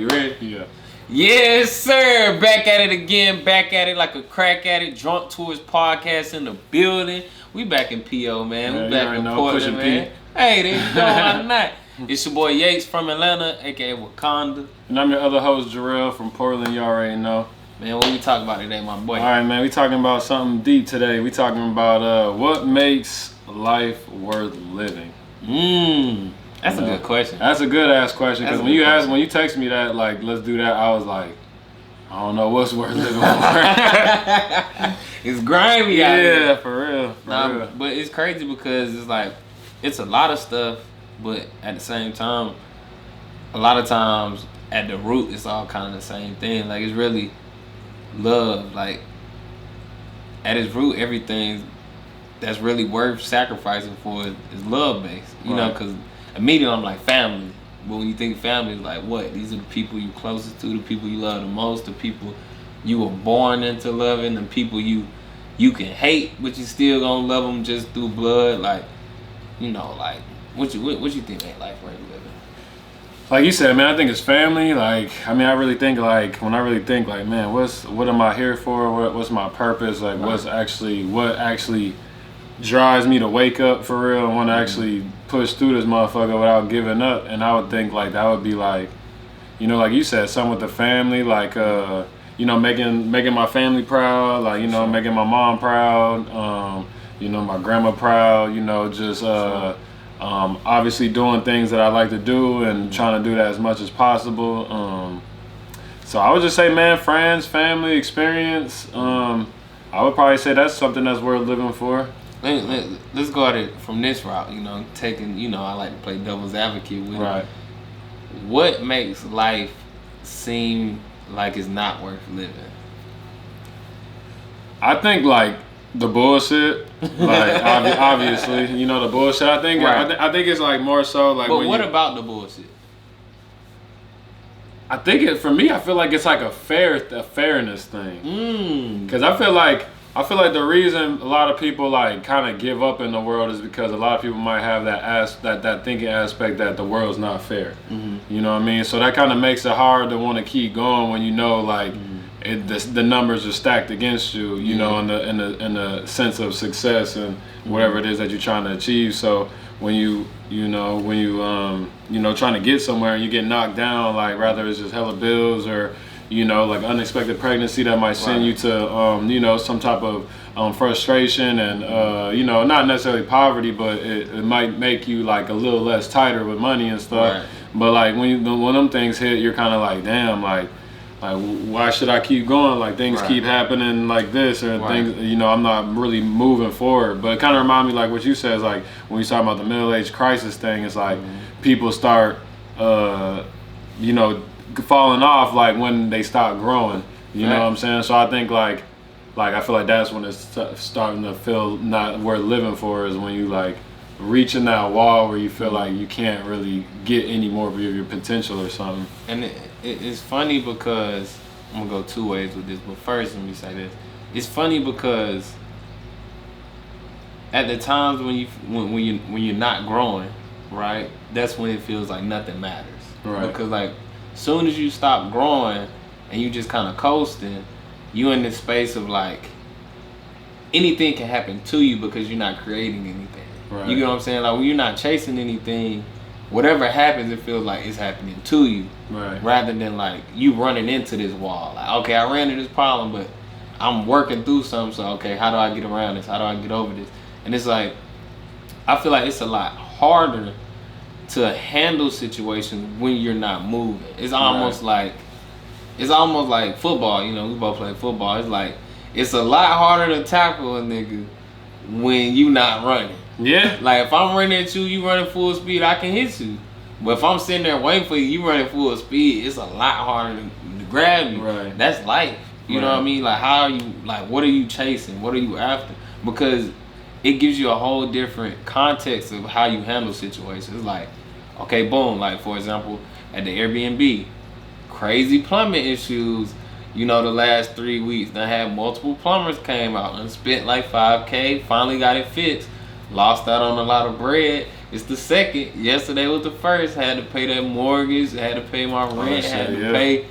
You ready? Yeah. Yes, sir. Back at it again. Back at it like a crack addict. Drunk Tours podcast in the building. We back in PO, man. We back in Portland, man. Hey, there you go. Why not? It's your boy Yates from Atlanta, aka Wakanda. And I'm your other host, Jarrell from Portland. You already know. Man, what we talking about today, my boy? All right, man. We talking about something deep today. We talking about what makes life worth living. That's a good question. That's a good ass question, because when you text me that, like, let's do that, I was like, I don't know what's worth living for. It's grimy out here. Yeah, for real. Real. But it's crazy because it's like, it's a lot of stuff, but at the same time, a lot of times at the root, it's all kind of the same thing. Like, it's really love. Like, at its root, everything that's really worth sacrificing for is love based. You know, because immediately I'm like, family. But when you think family, it's like, what? These are the people you closest to, the people you love the most, the people you were born into loving, the people you can hate, but you still gonna love them just through blood. Like, you know, like, what you think ain't life worth living? Like you said, man, I think it's family. Like, I mean, I really think, like, when I really think, like, man, what am I here for? What's my purpose? Like, what actually drives me to wake up for real and want to actually push through this motherfucker without giving up. And I would think, like, that would be like, you know, like you said, something with the family, like, you know, making my family proud, like, you know, making my mom proud, you know, my grandma proud, you know, just obviously doing things that I like to do and trying to do that as much as possible. So I would just say, man, friends, family, experience. I would probably say that's something that's worth living for. Let's go at it from this route, you know, I like to play devil's advocate with it. What makes life seem like it's not worth living? I think, like, the bullshit, like, obviously, you know, the bullshit. I think it's like more so like. But what about the bullshit? I think for me, I feel like it's like a fairness thing. Because I feel like the reason a lot of people, like, kind of give up in the world is because a lot of people might have that thinking aspect that the world's not fair. You know what I mean? So that kind of makes it hard to want to keep going when you know, like, the numbers are stacked against you. You know, in the sense of success and whatever it is that you're trying to achieve. So when you trying to get somewhere and you get knocked down, like, rather it's just hella bills or, you know, like, unexpected pregnancy that might send you to, you know, some type of frustration and, you know, not necessarily poverty, but it might make you, like, a little less tighter with money and stuff. But, like, when them things hit, you're kind of like, damn, like, why should I keep going? Like, things keep happening like this, or things, you know, I'm not really moving forward. But it kind of reminds me, like, what you said is, like, when you talk about the middle-age crisis thing, it's like people start, you know, falling off, like, when they stop growing. You know what I'm saying? So I think, like I feel like that's when it's starting to feel not worth living for, is when you, like, reaching that wall where you feel like you can't really get any more of your potential or something. And it's funny because I'm gonna go two ways with this, but first let me say this. It's funny because at the times when you're not growing, right, that's when it feels like nothing matters. Because, like, soon as you stop growing and you just kind of coasting, you in this space of, like, anything can happen to you because you're not creating anything. You get what I'm saying? Like, when you're not chasing anything, whatever happens, it feels like it's happening to you, rather than, like, you running into this wall. Like, okay, I ran into this problem, but I'm working through something. So, okay, how do I get around this? How do I get over this? And it's like, I feel like it's a lot harder to handle situations when you're not moving. It's almost like football. You know, we both play football. It's like, it's a lot harder to tackle a nigga when you not running. Like, if I'm running at you, you running full speed, I can hit you. But if I'm sitting there waiting for you, you running full speed, it's a lot harder to grab you. That's life. You know what I mean? Like, how are you, like, what are you chasing? What are you after? Because it gives you a whole different context of how you handle situations. It's like, okay, boom, like, for example, at the Airbnb, crazy plumbing issues, you know, the last 3 weeks. I had multiple plumbers came out and spent like $5K, finally got it fixed. lost out on a lot of bread. It's the second. Yesterday was the first. Had to pay that mortgage. Had to pay my rent. Had to pay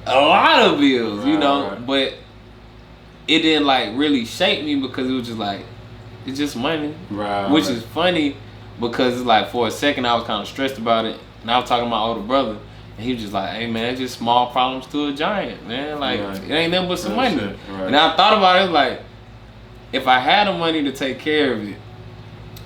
a lot of bills, you know. Right. But it didn't like really shake me because it was just like, it's just money. Right. Which is funny because it's like for a second I was kind of stressed about it. And I was talking to my older brother. And he was just like, hey man, it's just small problems to a giant, man. Like, it ain't nothing but some money. Right. And I thought about it like, if I had the money to take care of it,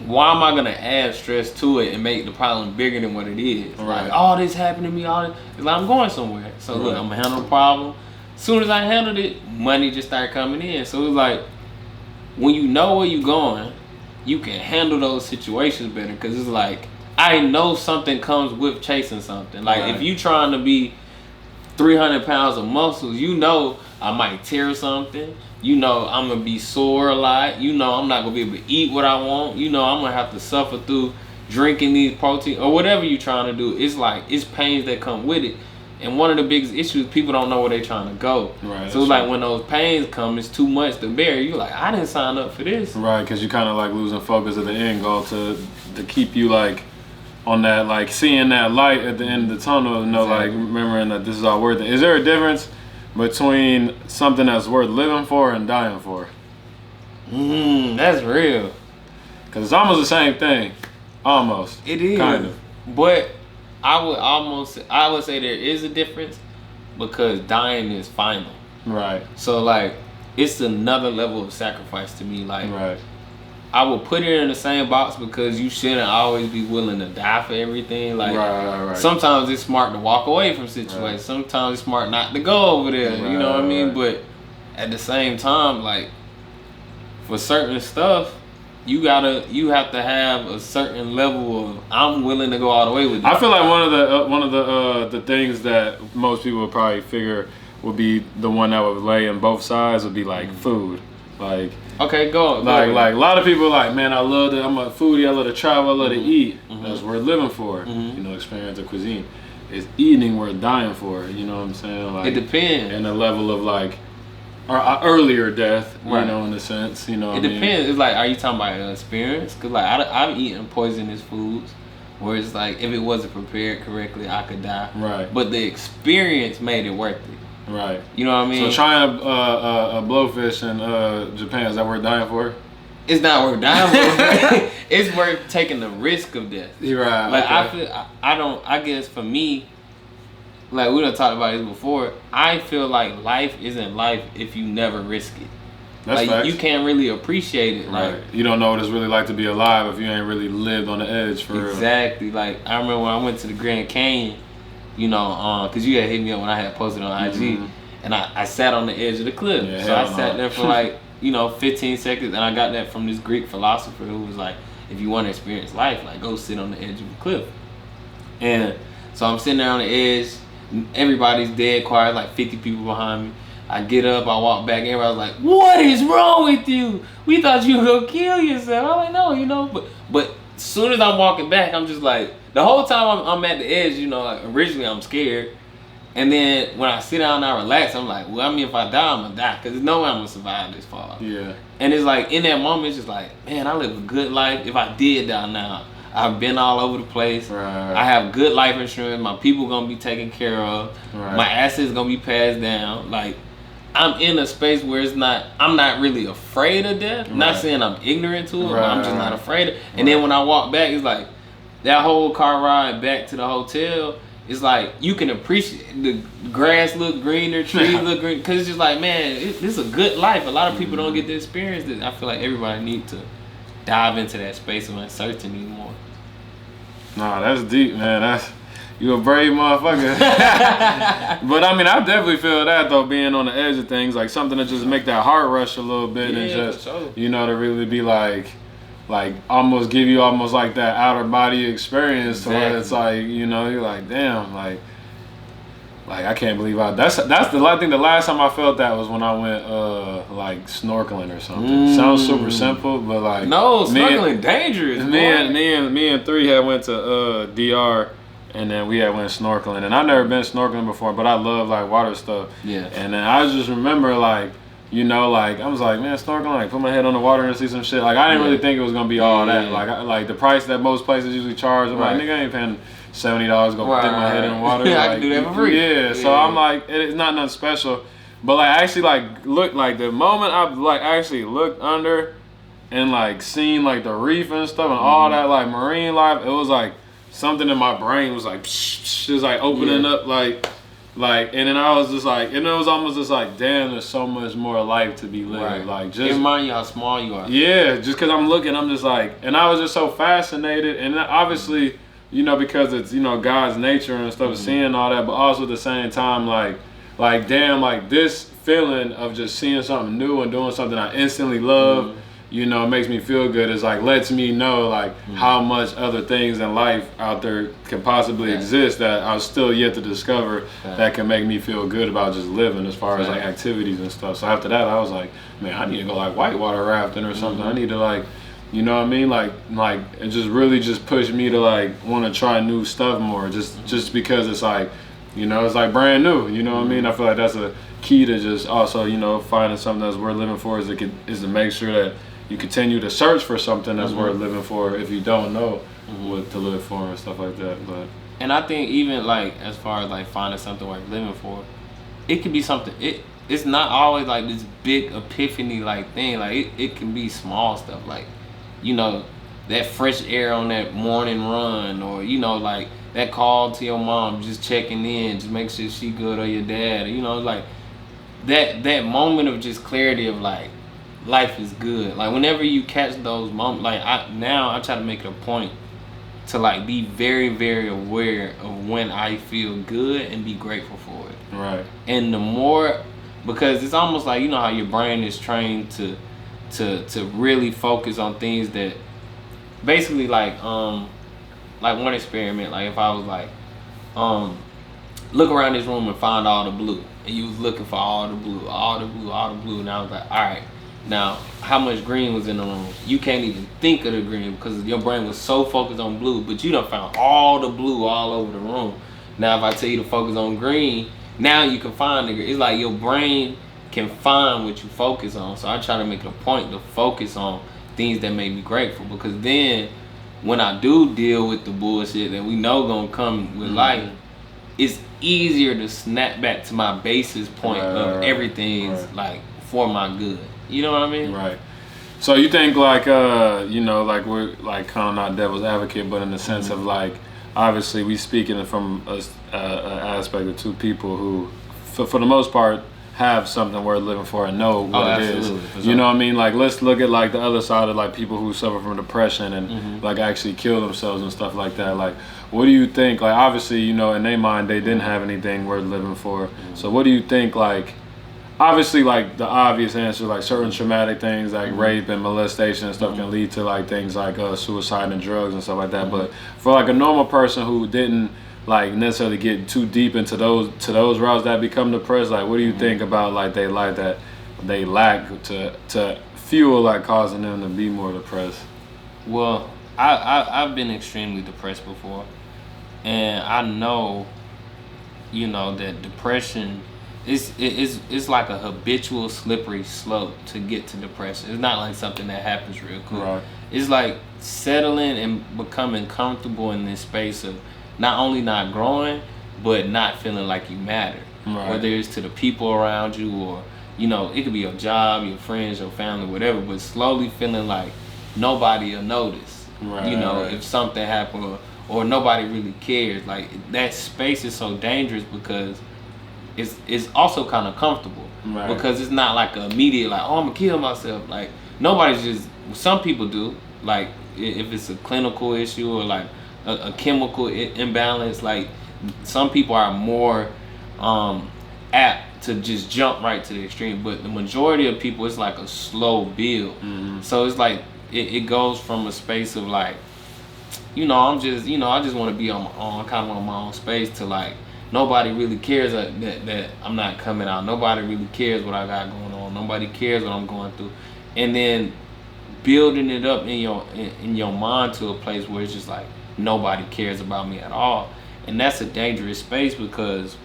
why am I gonna add stress to it and make the problem bigger than what it is? Right. Like, all this happened to me, all this. It's like I'm going somewhere. So look, I'm gonna handle the problem. As soon as I handled it, money just started coming in. So it was like, when you know where you're going, you can handle those situations better. Cause it's like, I know something comes with chasing something. Like if you trying to be 300 pounds of muscles, you know I might tear something. You know I'm gonna be sore a lot. You know I'm not gonna be able to eat what I want. You know I'm gonna have to suffer through drinking these protein or whatever you're trying to do. It's like, it's pains that come with it. And one of the biggest issues, people don't know where they're trying to go. Right. So it's like when those pains come, it's too much to bear. You're like, I didn't sign up for this. Right, because you kind of like losing focus of the end goal to keep you like on that, like seeing that light at the end of the tunnel, and know, like remembering that this is all worth it. Is there a difference between something that's worth living for and dying for? That's real. Because it's almost the same thing. Almost. It is. Kind of. But I would say there is a difference because dying is final. Right. So like, it's another level of sacrifice to me. Like, I would put it in the same box because you shouldn't always be willing to die for everything. Like, sometimes it's smart to walk away from situations. Sometimes it's smart not to go over there. You know what I mean? But at the same time, like, for certain stuff, you have to have a certain level of, I'm willing to go all the way with it. I feel like one of the things that most people would probably figure would be the one that would lay in both sides would be like food. Like, okay, go. Like a lot of people like, man, I'm a foodie, I love to travel, I love to eat. That's worth living for. You know, experience of cuisine. Is eating worth dying for? You know what I'm saying? Like, it depends. And the level of like, or earlier death, you know, in a sense, you know. It depends. It's like, are you talking about experience? Cause like I've eaten poisonous foods, where it's like if it wasn't prepared correctly, I could die. Right. But the experience made it worth it. Right. You know what I mean? So trying a blowfish in Japan, is that worth dying for? It's not worth dying for. It's worth taking the risk of death. You're right. Like I guess for me, like we done talked about this before, I feel like life isn't life if you never risk it. That's like facts. You can't really appreciate it. Right. Like, you don't know what it's really like to be alive if you ain't really lived on the edge for real. Exactly. Like I remember when I went to the Grand Canyon, you know, cause you had hit me up when I had posted on IG, and I sat on the edge of the cliff. Yeah, so I sat there for like, 15 seconds, and I got that from this Greek philosopher who was like, if you want to experience life, like go sit on the edge of the cliff. And so I'm sitting there on the edge, everybody's dead quiet, like 50 people behind me. I get up, I walk back, everybody's like, what is wrong with you? We thought you were gonna kill yourself. I'm like, no, but as soon as I'm walking back, I'm just like, the whole time I'm at the edge, like originally I'm scared. And then when I sit down and I relax, I'm like, well, I mean, if I die, I'm gonna die, because there's no way I'm gonna survive this far. Yeah. And it's like, in that moment, it's just like, man, I live a good life. If I did die now, I've been all over the place. Right. I have good life insurance. My people gonna be taken care of. Right. My assets gonna be passed down. Like, I'm in a space where I'm not really afraid of death. Right. Not saying I'm ignorant to it, but I'm just not afraid of it. And then when I walk back, it's like, that whole car ride back to the hotel, it's like you can appreciate the grass look greener, trees look green, because it's just like, man, this is a good life. A lot of people don't get to experience this. I feel like everybody needs to dive into that space of uncertainty more. Nah, that's deep, man. You a brave motherfucker. But I mean, I definitely feel that though, being on the edge of things, like something to just make that heart rush a little bit, and just to really be like almost give you almost like that outer body experience, to where it's like, you're like, damn, like I can't believe that's I think the last time I felt that was when I went like snorkeling or something. Sounds super simple, but like, no, snorkeling dangerous. Me and three had went to DR, and then we had went snorkeling, and I've never been snorkeling before, but I love like water stuff. Yeah. And then I just remember like You know, like I was like, man, snorkeling, like put my head on the water and see some shit. Like I didn't really think it was gonna be all that. Like the price that most places usually charge. I'm like, nigga, I ain't paying $70 to go dip my head in the water. Yeah, like, I can do that for free. Yeah, so I'm like, it's not nothing special. But like I actually like looked like the moment I like actually looked under and like seen like the reef and stuff and all that like marine life, it was like something in my brain was like just like opening up like and then I was just like, and it was almost just like, damn, there's so much more life to be lived. Like just it reminds you how small you are. Yeah, just because I'm looking, I'm just like, and I was just so fascinated, and obviously, you know, because it's, you know, God's nature and stuff, seeing all that, but also at the same time, like damn, like this feeling of just seeing something new and doing something I instantly love. You know, it makes me feel good. It's like lets me know like how much other things in life out there can possibly exist that I'm still yet to discover that can make me feel good about just living as far as like activities and stuff. So after that, I was like, man, I need to go like whitewater rafting or something. I need to like, you know what I mean? Like it just really just pushed me to like want to try new stuff more. Just because it's like, you know, it's like brand new. You know what I mean? I feel like that's a key to just also, you know, finding something that's worth living for is to make sure that you continue to search for something that's worth living for if you don't know what to live for and stuff like that. But and I think even like as far as like finding something worth living for, it could be something. It's not always like this big epiphany like thing. Like it can be small stuff like, you know, that fresh air on that morning run, or you know, like that call to your mom, just checking in, just make sure she good, or your dad, or, you know, like that moment of just clarity of like life is good. Like whenever you catch those moments, like I try to make it a point to like be very, very aware of when I feel good and be grateful for it. Right. And the more, because it's almost like, you know how your brain is trained to really focus on things that basically like one experiment, like if I was like look around this room and find all the blue, and you was looking for all the blue, and I was like, all right, now how much green was in the room? You can't even think of the green because your brain was so focused on blue, but you done found all the blue all over the room. Now if I tell you to focus on green, now you can find the green. It's like your brain can find what you focus on. So I try to make it a point to focus on things that make me grateful, because then when I do deal with the bullshit that we know gonna come with life, it's easier to snap back to my basis point of everything's like for my good. You know what I mean? Right. So you think like you know, like we're like kind of not devil's advocate, but in the sense of like obviously we speaking from an aspect of two people who for the most part have something worth living for and know what it is. You know what I mean? Like let's look at like the other side of like people who suffer from depression and like actually kill themselves and stuff like that. Like what do you think? Like obviously, you know, in their mind they didn't have anything worth living for. So what do you think, like obviously like the obvious answer, like certain traumatic things like rape and molestation and stuff can lead to like things like suicide and drugs and stuff like that. But for like a normal person who didn't like necessarily get too deep into those routes that become depressed, like what do you think about like they life that they lack to fuel like causing them to be more depressed? Well, I've been extremely depressed before, and I know, you know, that depression it's like a habitual slippery slope to get to depression. It's not like something that happens real quick. Right. It's like settling and becoming comfortable in this space of not only not growing, but not feeling like you matter. Right. Whether it's to the people around you, or, you know, it could be your job, your friends, your family, whatever, but slowly feeling like nobody will notice. Right. You know, if something happened, or nobody really cares. Like that space is so dangerous because it's also kind of comfortable. Right. Because it's not like an immediate like, oh, I'm gonna kill myself. Like nobody's just, some people do, like if it's a clinical issue or like a chemical imbalance, like some people are more apt to just jump right to the extreme, but the majority of people, it's like a slow build. So it's like it goes from a space of like, you know, I'm just, you know, I just want to be on kind of on my own space, to like nobody really cares that I'm not coming out. Nobody really cares what I got going on. Nobody cares what I'm going through. And then building it up in your mind to a place where it's just like nobody cares about me at all. And that's a dangerous space because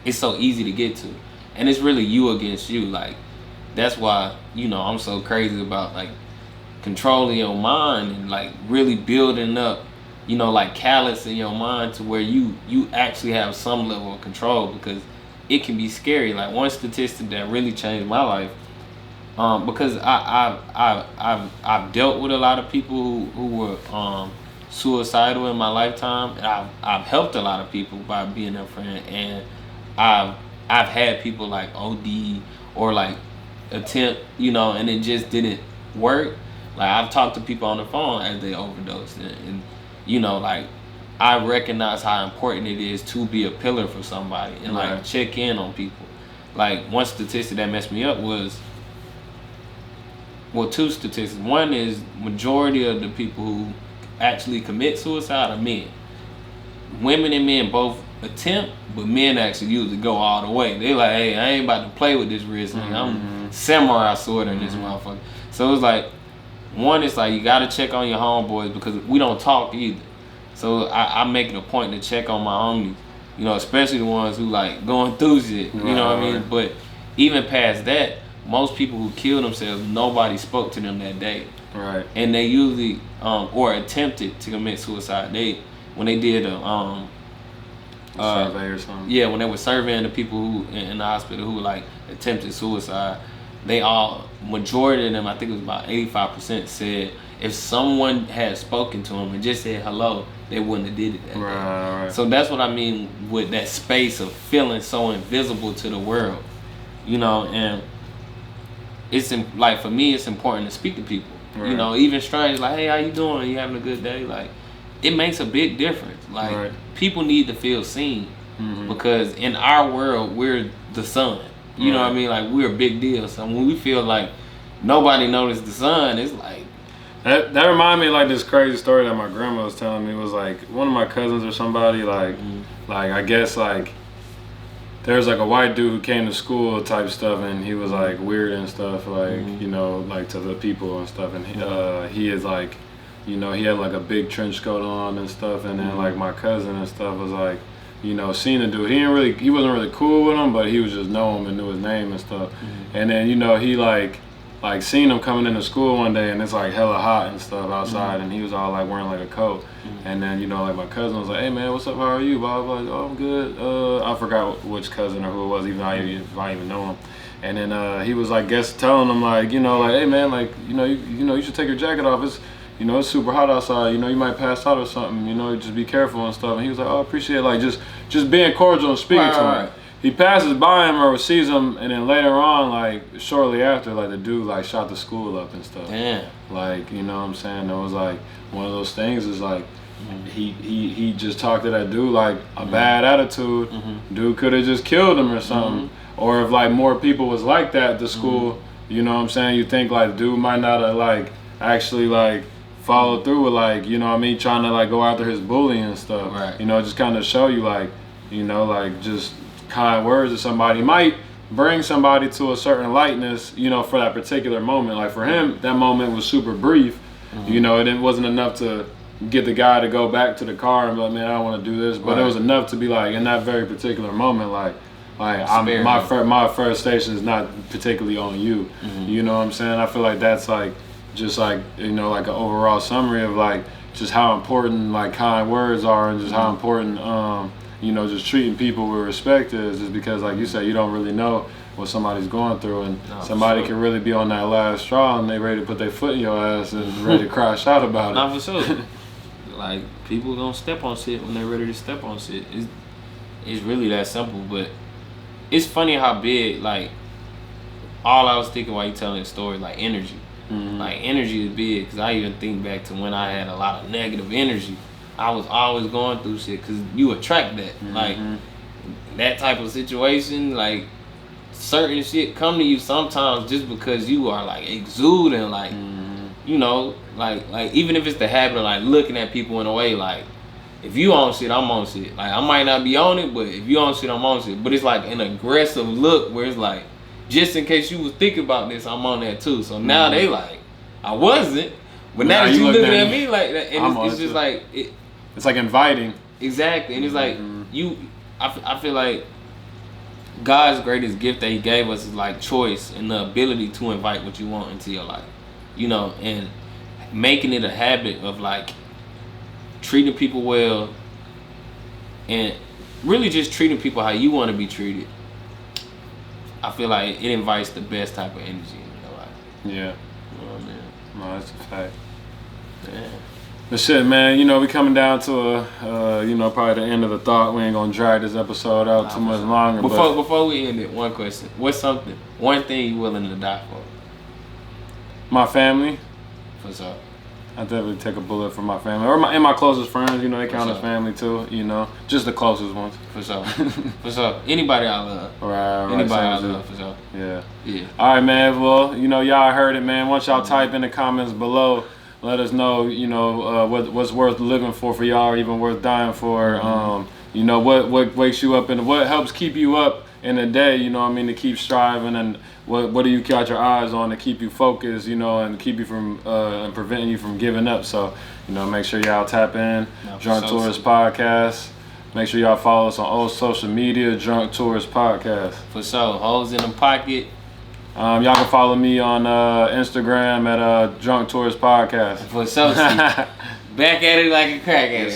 it's so easy to get to. And it's really you against you. Like that's why, I'm so crazy about like controlling your mind and like really building up, like callous in your mind to where you actually have some level of control, because it can be scary. Like one statistic that really changed my life, because I've dealt with a lot of people who were suicidal in my lifetime, and I've helped a lot of people by being their friend, and I've had people like OD or like attempt, and it just didn't work. Like I've talked to people on the phone as they overdosed, and like I recognize how important it is to be a pillar for somebody and like check in on people. Like one statistic that messed me up was, well, two statistics. One is majority of the people who actually commit suicide are men. Women and men both attempt, but men actually usually go all the way. They like, hey, I ain't about to play with this risk. I'm samurai sword in this motherfucker. So it's like, one is like you gotta check on your homeboys, because we don't talk either. So I make it a point to check on my homies, especially the ones who like going through shit. You know what I mean? But even past that, most people who kill themselves, nobody spoke to them that day. Right. And they usually or attempted to commit suicide. When they did a survey or something. Yeah, when they were surveying the people who in the hospital who like attempted suicide, majority of them, I think it was about 85%, said if someone had spoken to them and just said hello, they wouldn't have did it that day. Right. So that's what I mean with that space of feeling so invisible to the world, and it's like for me, it's important to speak to people. Right. Even strangers, like, hey, how you doing? You having a good day? Like, it makes a big difference. Like, people need to feel seen, because in our world, we're the sun. You know what I mean? Like, we're a big deal. So when we feel like nobody noticed the sun, it's like... That reminded me of like this crazy story that my grandma was telling me. It was like one of my cousins or somebody, like I guess like there's like a white dude who came to school type stuff, and he was like weird and stuff, like like to the people and stuff, and he is like, he had like a big trench coat on and stuff, and then like my cousin and stuff was like, seen the dude. He wasn't really cool with him, but he was just know him and knew his name and stuff. And then he like seen him coming into school one day, and it's like hella hot and stuff outside, and he was all like wearing like a coat. And then like my cousin was like, hey man, what's up, how are you, blah blah blah. Oh, I'm good. I forgot which cousin or who it was, even if I even know him. And then he was like telling him like, like, hey man, like you should take your jacket off, it's it's super hot outside, you might pass out or something, just be careful and stuff. And he was like, oh, I appreciate it, like just being cordial and speaking to him. He passes by him or sees him, and then later on, like shortly after, like the dude like shot the school up and stuff. Damn. Like, you know what I'm saying? It was like one of those things is like he just talked to that dude like a bad attitude. Dude could have just killed him or something. Or if like more people was like that at the school, you know what I'm saying? You think like dude might not have like actually like followed through with like, trying to like go after his bully and stuff. Right. Just kind of show you like, like just kind words to somebody might bring somebody to a certain lightness, for that particular moment. Like for him, that moment was super brief. It wasn't enough to get the guy to go back to the car and be like, man, I don't want to do this. But it was enough to be like, in that very particular moment, like my first station is not particularly on you. You know what I'm saying? I feel like that's like just like like an overall summary of like just how important like kind words are, and just how important just treating people with respect is because like you said, you don't really know what somebody's going through, and somebody can really be on that last straw and they ready to put their foot in your ass and ready to crash out about it. Not for sure. Like people don't step on shit when they're ready to step on shit. It's really that simple. But it's funny how big, like, all I was thinking while you telling the story, like energy. Like energy is big, because I even think back to when I had a lot of negative energy. I was always going through shit, because you attract that. Like that type of situation, like certain shit come to you sometimes just because you are like exuding, like like even if it's the habit of like looking at people in a way like, if you on shit, I'm on shit. Like I might not be on it, but if you on shit, I'm on shit. But it's like an aggressive look where it's like, just in case you was thinking about this, I'm on that too. So now they like, I wasn't, but now that you looking at me like that, and it's just like it's like inviting. Exactly, and it's like I feel like God's greatest gift that He gave us is like choice and the ability to invite what you want into your life, you know, and making it a habit of like treating people well and really just treating people how you want to be treated. I feel like it invites the best type of energy in your life. Yeah. You know what I mean? No, that's a fact. Yeah. But shit, man, you know, we coming down to you know, probably the end of the thought. We ain't gonna drag this episode out too much longer. Before we end it, one question. What's one thing you willing to die for? My family. For sure. I definitely take a bullet for my family. Or my closest friends, you know, they count as family too, you know. Just the closest ones. For sure. For sure. Anybody I love. Right. Anybody I love, for sure. Yeah. Yeah. All right, man. Well, you know, y'all heard it, man. Once y'all type in the comments below, let us know, you know, what's worth living for y'all, or even worth dying for. You know, what wakes you up and what helps keep you up in the day, you know what I mean, to keep striving, and what do you got your eyes on to keep you focused, you know, and keep you from and preventing you from giving up. So, you know, make sure y'all tap in, Drunk Tourist Podcast. Make sure y'all follow us on all social media, Drunk Tourist Podcast. For sure. Holes in the pocket. Y'all can follow me on Instagram at Drunk Tourist Podcast. For sure. Back at it like a crack at it.